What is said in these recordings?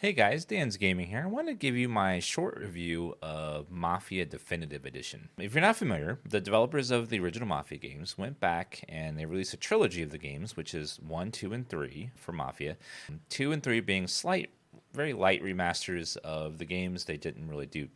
Hey guys, DansGaming here. I want to give you my short review of Mafia Definitive Edition. If you're not familiar, the developers of the original Mafia games went back and they released a trilogy of the games, which is 1, 2, and 3 for Mafia. 2 and 3 being very light remasters of the games. They didn't really do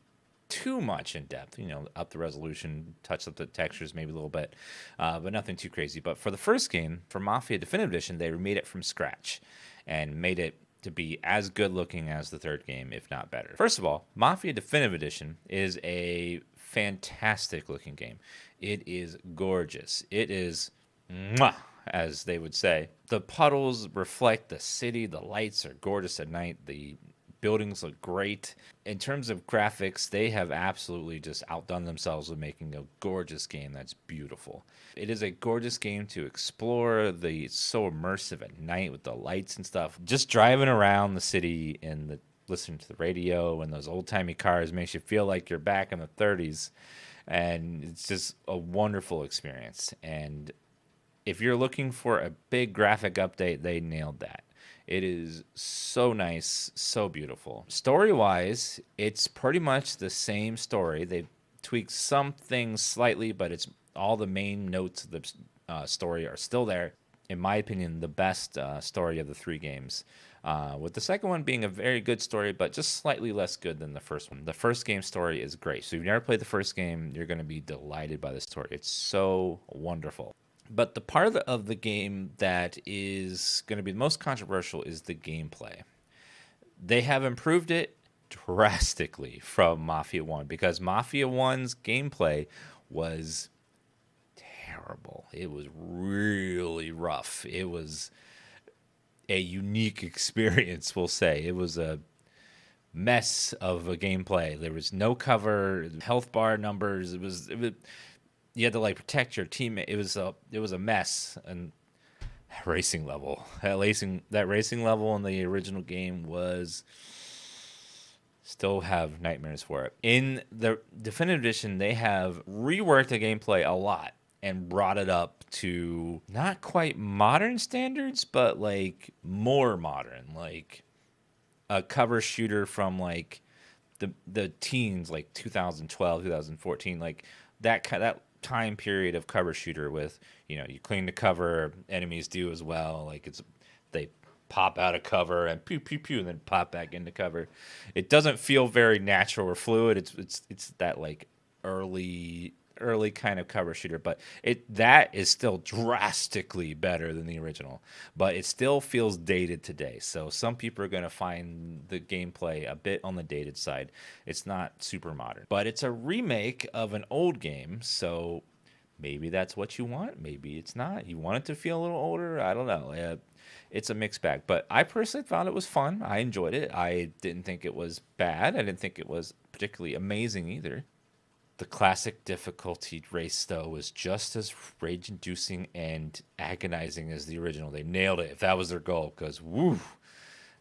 too much in depth, up the resolution, touch up the textures maybe a little bit, but nothing too crazy. But for the first game, for Mafia Definitive Edition, they remade it from scratch and made it to be as good looking as the third game, if not better. First of all, Mafia Definitive Edition is a fantastic looking game. It is gorgeous. It is mwah, as they would say. The puddles reflect the city. The lights are gorgeous at night. The buildings look great. In terms of graphics, they have absolutely just outdone themselves with making a gorgeous game that's beautiful. It is a gorgeous game to explore. It's so immersive at night with the lights and stuff. Just driving around the city and listening to the radio and those old-timey cars makes you feel like you're back in the 30s. And it's just a wonderful experience. And if you're looking for a big graphic update, they nailed that. It is so nice, so beautiful. Story-wise, it's pretty much the same story. They tweaked some things slightly, but it's all the main notes of the story are still there. In my opinion, the best story of the three games. With the second one being a very good story, but just slightly less good than the first one. The first game story is great. So if you've never played the first game, you're going to be delighted by the story. It's so wonderful. But the part of the game that is going to be the most controversial is the gameplay. They have improved it drastically from Mafia 1 because Mafia 1's gameplay was terrible. It was really rough. It was a unique experience, we'll say. It was a mess of a gameplay. There was no cover, health bar numbers. It was you had to like protect your teammate. It was a mess. And racing level, that racing level in the original game was still have nightmares for it. In the Definitive Edition, they have reworked the gameplay a lot and brought it up to not quite modern standards, but like more modern, like a cover shooter from like the teens, like 2012, 2014, like that time period of cover shooter with, you clean the cover, enemies do as well. Like they pop out of cover and pew pew pew and then pop back into cover. It doesn't feel very natural or fluid. It's that like early kind of cover shooter, but that is still drastically better than the original, but it still feels dated today. So some people are going to find the gameplay a bit on the dated side. It's not super modern, but it's a remake of an old game, so maybe that's what you want, maybe it's not. You want it to feel a little older, I don't know. It's a mixed bag, but I personally found it was fun. I enjoyed it. I didn't think it was bad. I didn't think it was particularly amazing either. The classic difficulty race, though, was just as rage-inducing and agonizing as the original. They nailed it if that was their goal, because, woo,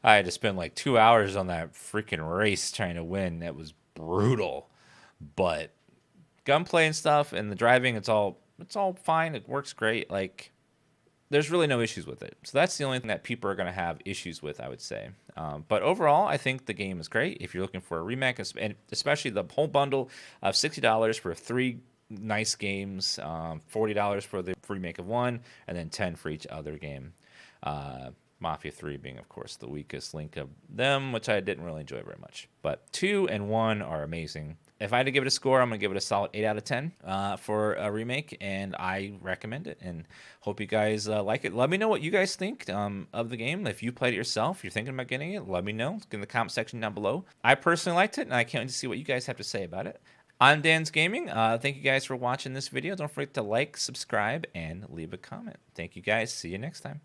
I had to spend like 2 hours on that freaking race trying to win. That was brutal. But gunplay and stuff and the driving, it's all fine. It works great. Like, there's really no issues with it. So that's the only thing that people are going to have issues with, I would say. But overall, I think the game is great. If you're looking for a remake, and especially the whole bundle of $60 for 3 nice games, $40 for the remake of 1, and then $10 for each other game. Mafia 3 being, of course, the weakest link of them, which I didn't really enjoy very much. But 2 and 1 are amazing. If I had to give it a score, I'm going to give it a solid 8 out of 10 for a remake, and I recommend it, and hope you guys like it. Let me know what you guys think of the game. If you played it yourself, you're thinking about getting it, let me know in the comment section down below. I personally liked it, and I can't wait to see what you guys have to say about it. I'm DansGaming. Thank you guys for watching this video. Don't forget to like, subscribe, and leave a comment. Thank you guys. See you next time.